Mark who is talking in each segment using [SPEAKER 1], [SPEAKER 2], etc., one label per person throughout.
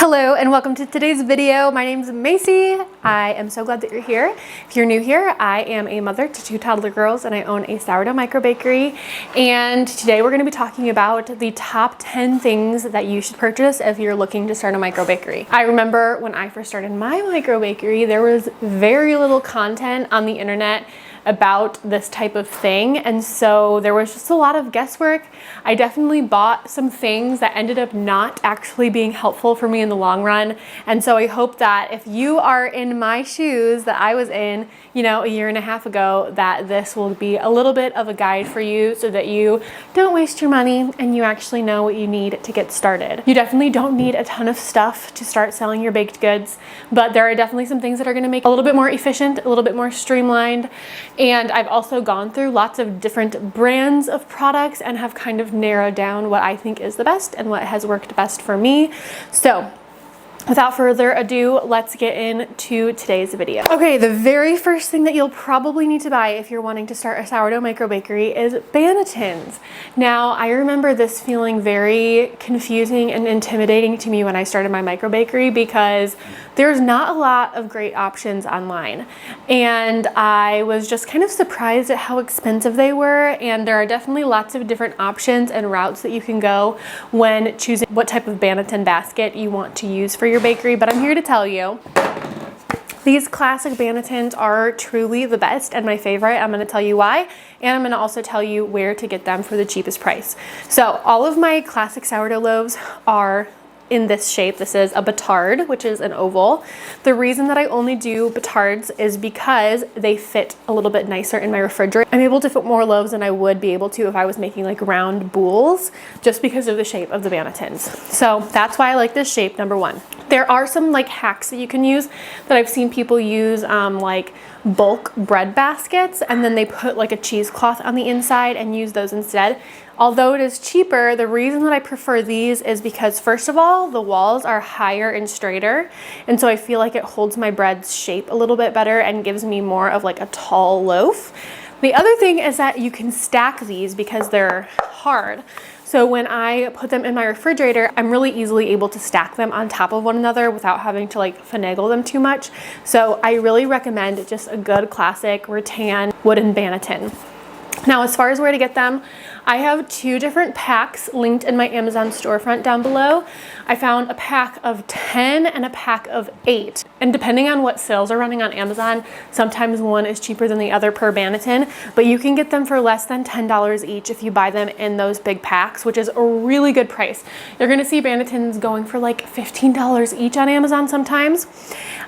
[SPEAKER 1] Hello and welcome to today's video. My name is Macy. I am so glad that you're here. If you're new here, I am a mother to 2 toddler girls and I own a sourdough micro bakery. And today we're going to be talking about the top 10 things that you should purchase if you're looking to start a micro bakery. I remember when I first started my micro bakery, there was very little content on the internet about this type of thing, and so there was just a lot of guesswork. I definitely bought some things that ended up not actually being helpful for me in the long run, and so I hope that if you are in my shoes that I was in, you know, a year and a half ago, that this will be a little bit of a guide for you so that you don't waste your money and you actually know what you need to get started. You definitely don't need a ton of stuff to start selling your baked goods, but there are definitely some things that are going to make it a little bit more efficient, a little bit more streamlined. And I've also gone through lots of different brands of products and have kind of narrowed down what I think is the best and what has worked best for me. So without further ado, let's get into today's video. Okay, the very first thing that you'll probably need to buy if you're wanting to start a sourdough micro bakery is bannetins. Now, I remember this feeling very confusing and intimidating to me when I started my micro bakery because there's not a lot of great options online. And I was just kind of surprised at how expensive they were. And there are definitely lots of different options and routes that you can go when choosing what type of bannetin basket you want to use for your bakery. But I'm here to tell you, these classic bannetins are truly the best and my favorite. I'm going to tell you why, and I'm going to also tell you where to get them for the cheapest price. So all of my classic sourdough loaves are in this shape. This is a Bittard, which is an oval. The reason that I only do Bittards is because they fit a little bit nicer in my refrigerator. I'm able to fit more loaves than I would be able to if I was making like round boules, just because of the shape of the bannetins. So that's why I like this shape, number one. There are some like hacks that you can use that I've seen people use, like bulk bread baskets, and then they put like a cheesecloth on the inside and use those instead. Although it is cheaper, the reason that I prefer these is because, first of all, the walls are higher and straighter, and so I feel like it holds my bread's shape a little bit better and gives me more of like a tall loaf. The other thing is that you can stack these because they're hard. So when I put them in my refrigerator, I'm really easily able to stack them on top of one another without having to like finagle them too much. So I really recommend just a good classic rattan wooden bannetin. Now, as far as where to get them, I have 2 different packs linked in my Amazon storefront down below. I found a pack of 10 and a pack of 8. And depending on what sales are running on Amazon, sometimes one is cheaper than the other per bannetin, but you can get them for less than $10 each if you buy them in those big packs, which is a really good price. You're gonna see bannetins going for like $15 each on Amazon sometimes.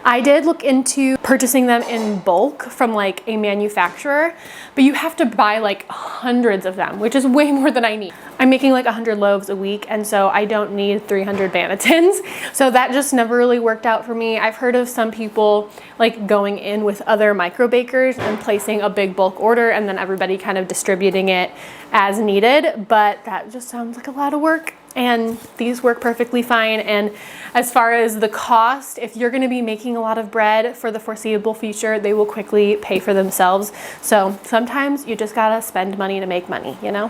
[SPEAKER 1] I did look into purchasing them in bulk from like a manufacturer, but you have to buy like hundreds of them, which is way more than I need. I'm making like 100 loaves a week, and so I don't need 300 bannetins. So that just never really worked out for me. I've heard of some people like going in with other micro bakers and placing a big bulk order and then everybody kind of distributing it as needed, but that just sounds like a lot of work. And these work perfectly fine. And as far as the cost, if you're gonna be making a lot of bread for the foreseeable future, they will quickly pay for themselves. So sometimes you just gotta spend money to make money, you know?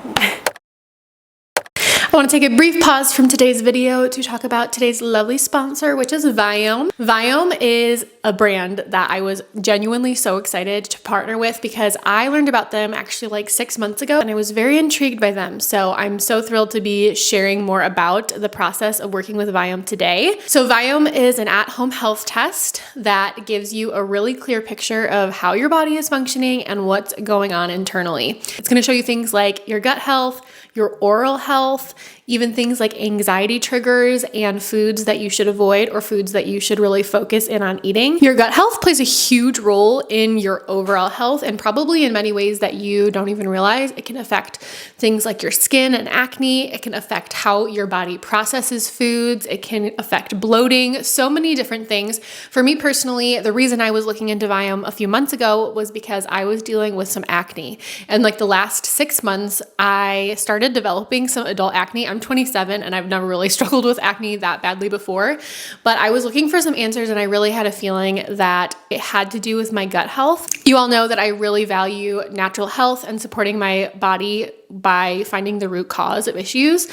[SPEAKER 1] I want to take a brief pause from today's video to talk about today's lovely sponsor, which is Viome. Viome is a brand that I was genuinely so excited to partner with because I learned about them actually like 6 months ago and I was very intrigued by them. So I'm so thrilled to be sharing more about the process of working with Viome today. So Viome is an at-home health test that gives you a really clear picture of how your body is functioning and what's going on internally. It's going to show you things like your gut health, your oral health, even things like anxiety triggers and foods that you should avoid or foods that you should really focus in on eating. Your gut health plays a huge role in your overall health and probably in many ways that you don't even realize. It can affect things like your skin and acne. It can affect how your body processes foods. It can affect bloating, so many different things. For me personally, the reason I was looking into Viome a few months ago was because I was dealing with some acne. And like the last 6 months, I started developing some adult acne. I'm 27 and I've never really struggled with acne that badly before, but I was looking for some answers and I really had a feeling that it had to do with my gut health. You all know that I really value natural health and supporting my body by finding the root cause of issues.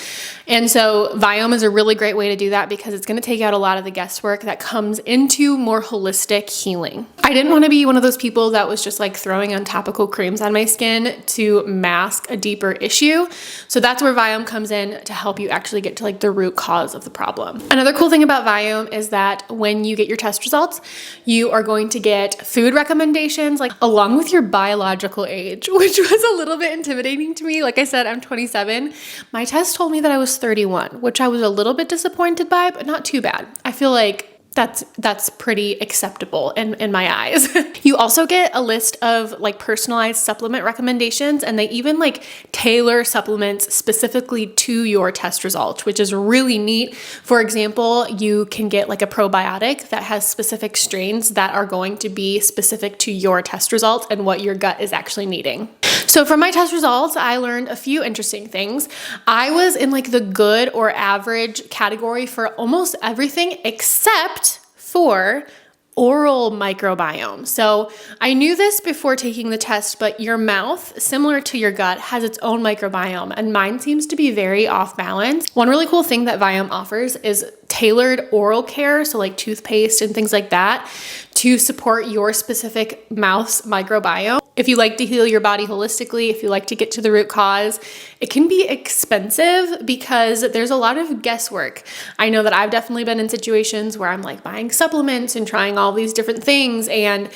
[SPEAKER 1] And so Viome is a really great way to do that because it's going to take out a lot of the guesswork that comes into more holistic healing. I didn't want to be one of those people that was just like throwing on topical creams on my skin to mask a deeper issue. So that's where Viome comes in to help you actually get to like the root cause of the problem. Another cool thing about Viome is that when you get your test results, you are going to get food recommendations like along with your biological age, which was a little bit intimidating to me. Like I said, I'm 27. My test told me that I was 31, which I was a little bit disappointed by, but not too bad. I feel like that's pretty acceptable in my eyes. You also get a list of like personalized supplement recommendations, and they even like tailor supplements specifically to your test results, which is really neat. For example, you can get like a probiotic that has specific strains that are going to be specific to your test results and what your gut is actually needing. So from my test results, I learned a few interesting things. I was in like the good or average category for almost everything except for oral microbiome. So I knew this before taking the test, but your mouth, similar to your gut, has its own microbiome, and mine seems to be very off balance. One really cool thing that Viome offers is tailored oral care, so like toothpaste and things like that, to support your specific mouth's microbiome. If you like to heal your body holistically, if you like to get to the root cause, it can be expensive because there's a lot of guesswork. I know that I've definitely been in situations where I'm like buying supplements and trying all these different things, and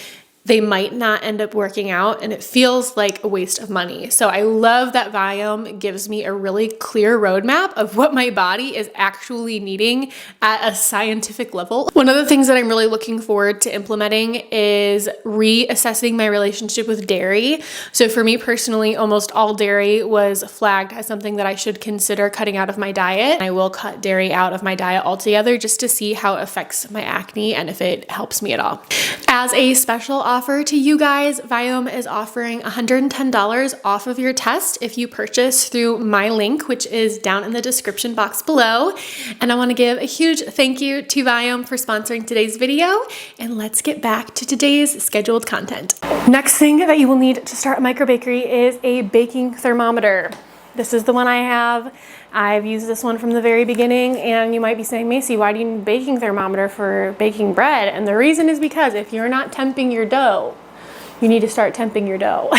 [SPEAKER 1] they might not end up working out, and it feels like a waste of money. So I love that Viome gives me a really clear roadmap of what my body is actually needing at a scientific level. One of the things that I'm really looking forward to implementing is reassessing my relationship with dairy. So for me personally, almost all dairy was flagged as something that I should consider cutting out of my diet. I will cut dairy out of my diet altogether just to see how it affects my acne and if it helps me at all. As a special offer to you guys, Viome is offering $110 off of your test if you purchase through my link, which is down in the description box below. And I want to give a huge thank you to Viome for sponsoring today's video. And let's get back to today's scheduled content. Next thing that you will need to start a microbakery is a baking thermometer. This is the one I have. I've used this one from the very beginning, and you might be saying, Macy, why do you need a baking thermometer for baking bread? And the reason is because if you're not temping your dough, you need to start temping your dough.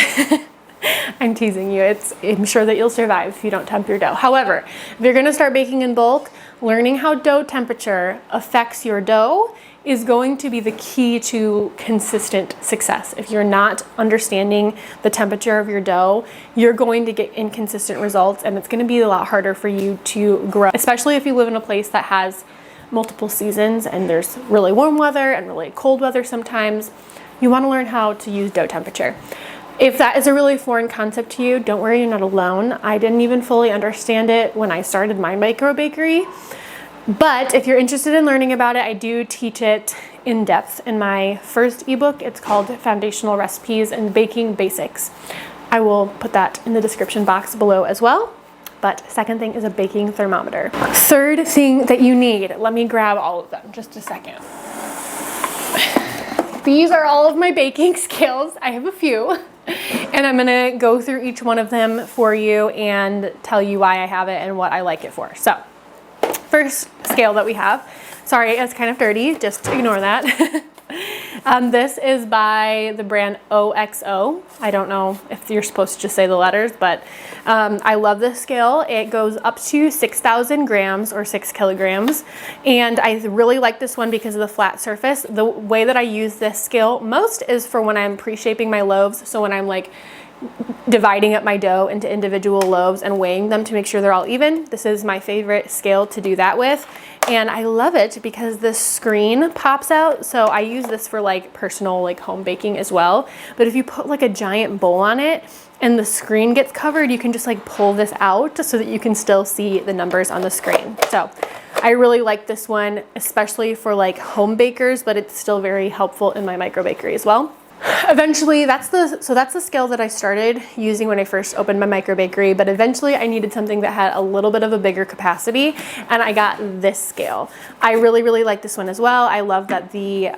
[SPEAKER 1] I'm teasing you. I'm sure that you'll survive if you don't temp your dough. However, if you're gonna start baking in bulk, learning how dough temperature affects your dough is going to be the key to consistent success. If you're not understanding the temperature of your dough, you're going to get inconsistent results, and it's gonna be a lot harder for you to grow, especially if you live in a place that has multiple seasons and there's really warm weather and really cold weather sometimes. You wanna learn how to use dough temperature. If that is a really foreign concept to you, don't worry, you're not alone. I didn't even fully understand it when I started my microbakery. But if you're interested in learning about it, I do teach it in depth in my first ebook. It's called Foundational Recipes and Baking Basics. I will put that in the description box below as well. But second thing is a baking thermometer. Third thing that you need, let me grab all of them, just a second. These are all of my baking scales. I have a few, and I'm gonna go through each one of them for you and tell you why I have it and what I like it for. So, first scale that we have, sorry, it's kind of dirty, just ignore that. This is by the brand OXO. I don't know if you're supposed to just say the letters, but I love this scale. It goes up to 6,000 grams or 6 kilograms. And I really like this one because of the flat surface. The way that I use this scale most is for when I'm pre-shaping my loaves. So when I'm like dividing up my dough into individual loaves and weighing them to make sure they're all even. This is my favorite scale to do that with. And I love it because the screen pops out. So I use this for like personal, like home baking as well. But if you put like a giant bowl on it and the screen gets covered, you can just like pull this out so that you can still see the numbers on the screen. So I really like this one, especially for like home bakers, but it's still very helpful in my microbakery as well. Eventually, that's the scale that I started using when I first opened my microbakery, but eventually I needed something that had a little bit of a bigger capacity, and I got this scale. I really like this one as well. I love that the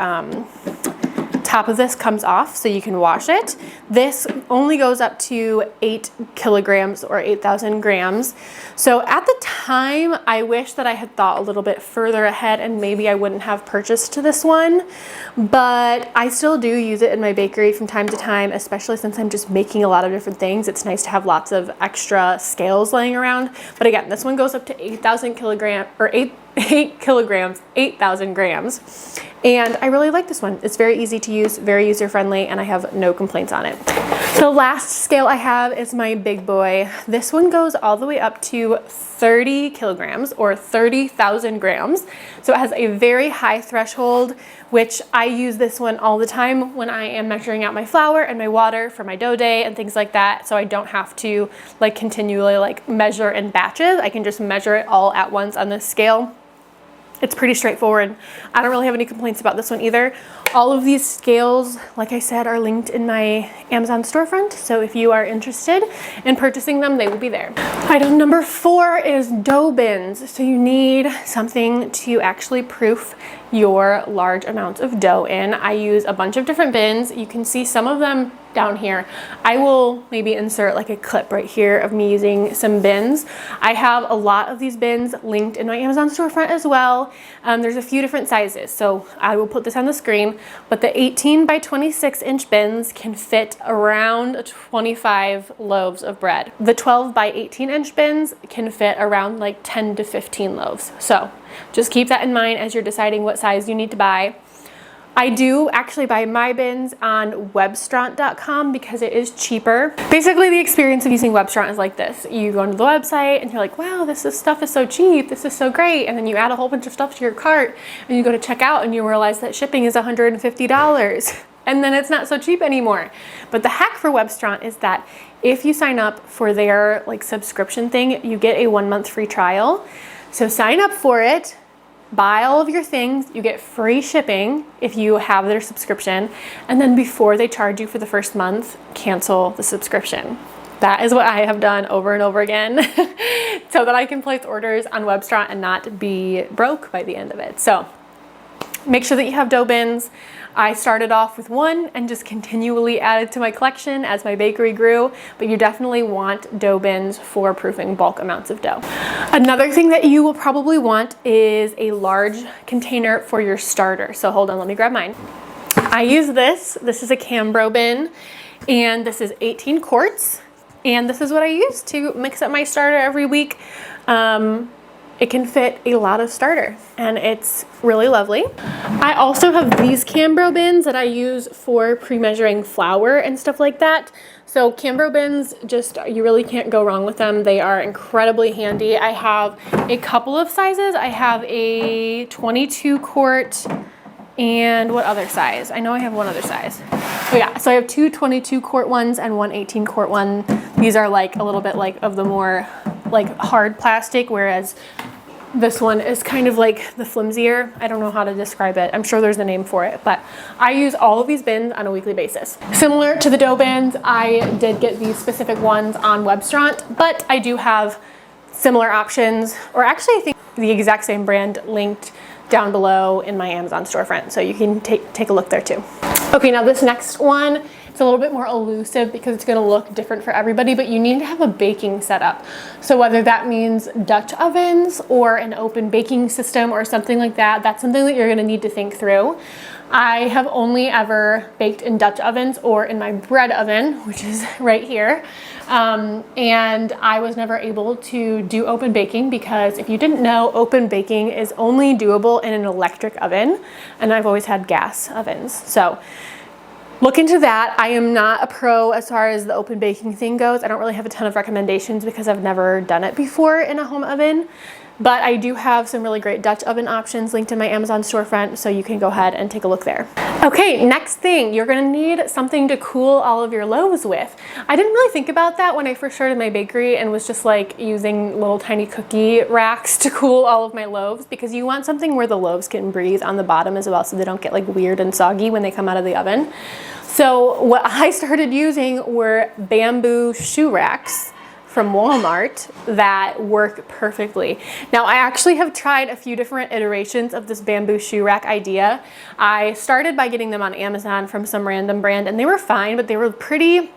[SPEAKER 1] top of this comes off so you can wash it. This only goes up to 8 kilograms or 8,000 grams. So at the time, I wish that I had thought a little bit further ahead and maybe I wouldn't have purchased this one, but I still do use it in my bakery from time to time, especially since I'm just making a lot of different things. It's nice to have lots of extra scales laying around. But again, this one goes up to 8,000 kilograms or 8 kilograms, 8,000 grams. And I really like this one. It's very easy to use, very user-friendly, and I have no complaints on it. The last scale I have is my big boy. This one goes all the way up to 30 kilograms or 30,000 grams. So it has a very high threshold, which I use this one all the time when I am measuring out my flour and my water for my dough day and things like that. So I don't have to like continually like measure in batches. I can just measure it all at once on this scale. It's pretty straightforward. I don't really have any complaints about this one either. All of these scales, like I said, are linked in my Amazon storefront. So if you are interested in purchasing them, they will be there. Item number 4 is dough bins. So you need something to actually proof your large amounts of dough in. I use a bunch of different bins. You can see some of them down here. I will maybe insert like a clip right here of me using some bins. I have a lot of these bins linked in my Amazon storefront as well. There's a few different sizes, so I will put this on the screen, but the 18 by 26 inch bins can fit around 25 loaves of bread. The 12 by 18 inch bins can fit around like 10 to 15 loaves. So just keep that in mind as you're deciding what size you need to buy. I do actually buy my bins on webstront.com because it is cheaper. Basically, the experience of using Webstront is like this. You go into the website and you're like, wow, stuff is so cheap. This is so great. And then you add a whole bunch of stuff to your cart and you go to check out and you realize that shipping is $150. And then it's not so cheap anymore. But the hack for Webstront is that if you sign up for their like subscription thing, you get a 1 month free trial. So sign up for it. Buy all of your things, you get free shipping if you have their subscription, and then before they charge you for the first month, cancel the subscription. That is what I have done over and over again so that I can place orders on Webstront and not be broke by the end of it. So make sure that you have dough bins. I started off with one and just continually added to my collection as my bakery grew, but you definitely want dough bins for proofing bulk amounts of dough. Another thing that you will probably want is a large container for your starter. So hold on, let me grab mine. I use this. This is a Cambro bin, and this is 18 quarts, and this is what I use to mix up my starter every week. It can fit a lot of starter and it's really lovely. I also have these Cambro bins that I use for pre-measuring flour and stuff like that. So Cambro bins, you really can't go wrong with them. They are incredibly handy. I have a couple of sizes. I have a 22 quart and what other size? I know I have one other size. Oh yeah, so I have two 22 quart ones and one 18 quart one. These are like a little bit like of the more like hard plastic, whereas this one is kind of like the flimsier. I don't know how to describe it. I'm sure there's a name for it, but I use all of these bins on a weekly basis. Similar to the dough bins, I did get these specific ones on Webstront, but I do have similar options, or actually I think the exact same brand linked down below in my Amazon storefront, so you can take a look there too. Okay, now this next one, it's a little bit more elusive because it's going to look different for everybody, but you need to have a baking setup. So whether that means Dutch ovens or an open baking system or something like that, that's something that you're going to need to think through. I have only ever baked in Dutch ovens or in my bread oven, which is right here. And I was never able to do open baking because if you didn't know, open baking is only doable in an electric oven, and I've always had gas ovens. So look into that. I am not a pro as far as the open baking thing goes. I don't really have a ton of recommendations because I've never done it before in a home oven. But I do have some really great Dutch oven options linked in my Amazon storefront, so you can go ahead and take a look there. Okay, next thing, you're gonna need something to cool all of your loaves with. I didn't really think about that when I first started my bakery and was just like using little tiny cookie racks to cool all of my loaves, because you want something where the loaves can breathe on the bottom as well so they don't get like weird and soggy when they come out of the oven. So what I started using were bamboo shoe racks from Walmart that work perfectly. Now, I actually have tried a few different iterations of this bamboo shoe rack idea. I started by getting them on Amazon from some random brand, and they were fine, but they were pretty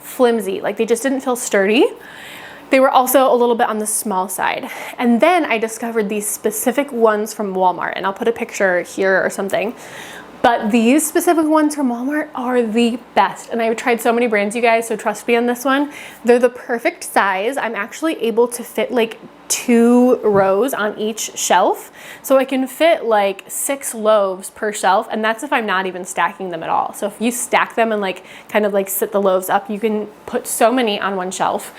[SPEAKER 1] flimsy. Like, they just didn't feel sturdy. They were also a little bit on the small side. And then I discovered these specific ones from Walmart, and I'll put a picture here or something. But these specific ones from Walmart are the best. And I've tried so many brands, you guys, so trust me on this one. They're the perfect size. I'm actually able to fit like 2 rows on each shelf. So I can fit like 6 loaves per shelf, and that's if I'm not even stacking them at all. So if you stack them and like kind of like sit the loaves up, you can put so many on one shelf.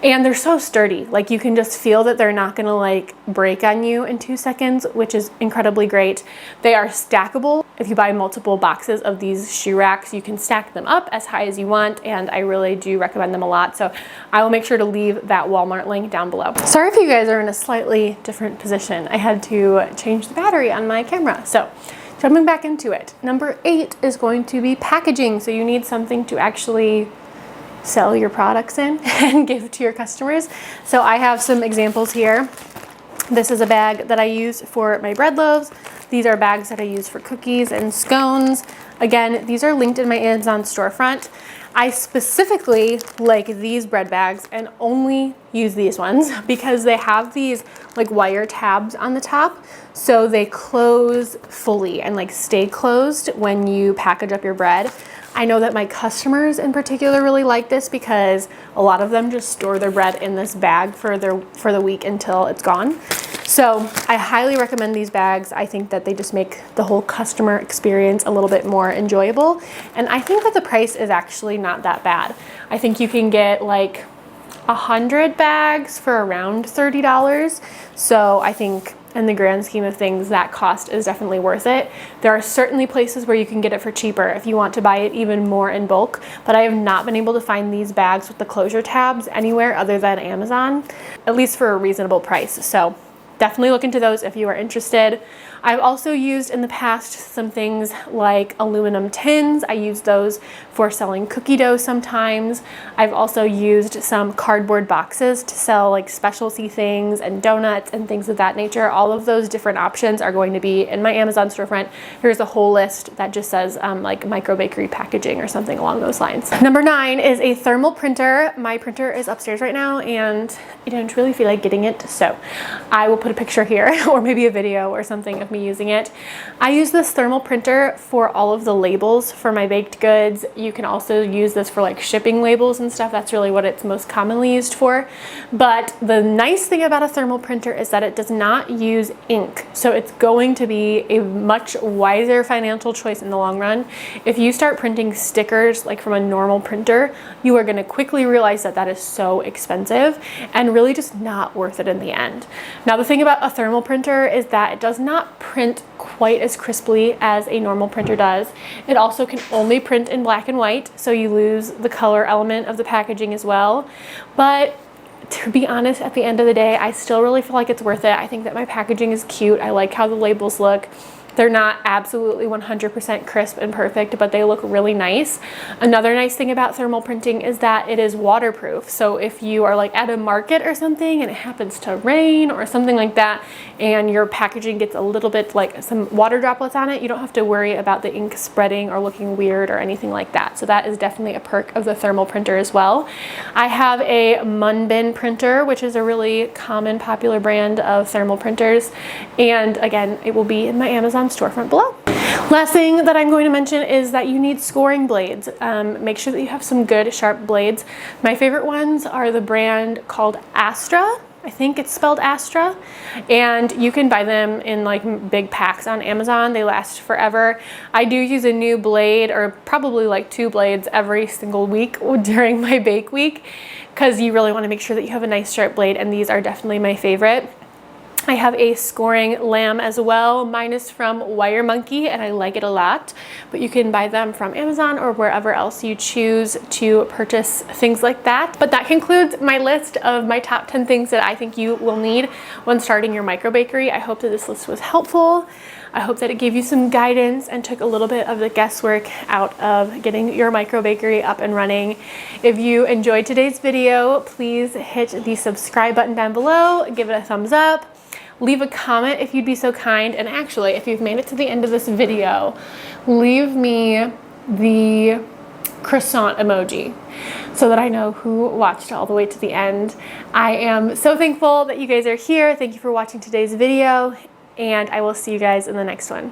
[SPEAKER 1] And they're so sturdy. Like, you can just feel that they're not gonna like break on you in 2 seconds, which is incredibly great. They are stackable. If you buy multiple boxes of these shoe racks, you can stack them up as high as you want, and I really do recommend them a lot. So I will make sure to leave that Walmart link down below. Sorry if you guys are in a slightly different position. I had to change the battery on my camera. So jumping back into it. Number 8 is going to be packaging. So you need something to actually sell your products in and give to your customers. So I have some examples here. This is a bag that I use for my bread loaves. These are bags that I use for cookies and scones. Again, these are linked in my Amazon storefront. I specifically like these bread bags and only use these ones because they have these like wire tabs on the top, so they close fully and like stay closed when you package up your bread. I know that my customers in particular really like this because a lot of them just store their bread in this bag for the week until it's gone. So I highly recommend these bags. I think that they just make the whole customer experience a little bit more enjoyable. And I think that the price is actually not that bad. I think you can get like 100 bags for around $30. So I think in the grand scheme of things, that cost is definitely worth it. There are certainly places where you can get it for cheaper if you want to buy it even more in bulk, but I have not been able to find these bags with the closure tabs anywhere other than Amazon, at least for a reasonable price. So definitely look into those if you are interested. I've also used in the past some things like aluminum tins. I use those for selling cookie dough sometimes. I've also used some cardboard boxes to sell like specialty things and donuts and things of that nature. All of those different options are going to be in my Amazon storefront. Here's a whole list that just says like micro bakery packaging or something along those lines. Number 9 is a thermal printer. My printer is upstairs right now and I don't really feel like getting it, so I will put a picture here or maybe a video or something of me using it. I use this thermal printer for all of the labels for my baked goods. You can also use this for like shipping labels and stuff. That's really what it's most commonly used for. But the nice thing about a thermal printer is that it does not use ink. So it's going to be a much wiser financial choice in the long run. If you start printing stickers like from a normal printer, you are going to quickly realize that that is so expensive and really just not worth it in the end. Now, the thing about a thermal printer is that it does not print quite as crisply as a normal printer does. It also can only print in black and white, so you lose the color element of the packaging as well. But to be honest, at the end of the day, I still really feel like it's worth it. I think that my packaging is cute. I like how the labels look. They're not absolutely 100% crisp and perfect, but they look really nice. Another nice thing about thermal printing is that it is waterproof. So if you are like at a market or something and it happens to rain or something like that, and your packaging gets a little bit like some water droplets on it, you don't have to worry about the ink spreading or looking weird or anything like that. So that is definitely a perk of the thermal printer as well. I have a Munbin printer, which is a really common, popular brand of thermal printers. And again, it will be in my Amazon storefront below. Last thing that I'm going to mention is that you need scoring blades. Make sure that you have some good sharp blades. My favorite ones are the brand called Astra. I think it's spelled Astra, and you can buy them in like big packs on Amazon. They last forever. I do use a new blade, or probably like 2 blades every single week during my bake week, because you really want to make sure that you have a nice sharp blade, and these are definitely my favorite. I have a scoring lamb as well. Mine is from Wire Monkey and I like it a lot, but you can buy them from Amazon or wherever else you choose to purchase things like that. But that concludes my list of my top 10 things that I think you will need when starting your micro bakery. I hope that this list was helpful. I hope that it gave you some guidance and took a little bit of the guesswork out of getting your micro bakery up and running. If you enjoyed today's video, please hit the subscribe button down below, give it a thumbs up, leave a comment if you'd be so kind, and actually, if you've made it to the end of this video, leave me the croissant emoji so that I know who watched all the way to the end. I am so thankful that you guys are here. Thank you for watching today's video, and I will see you guys in the next one.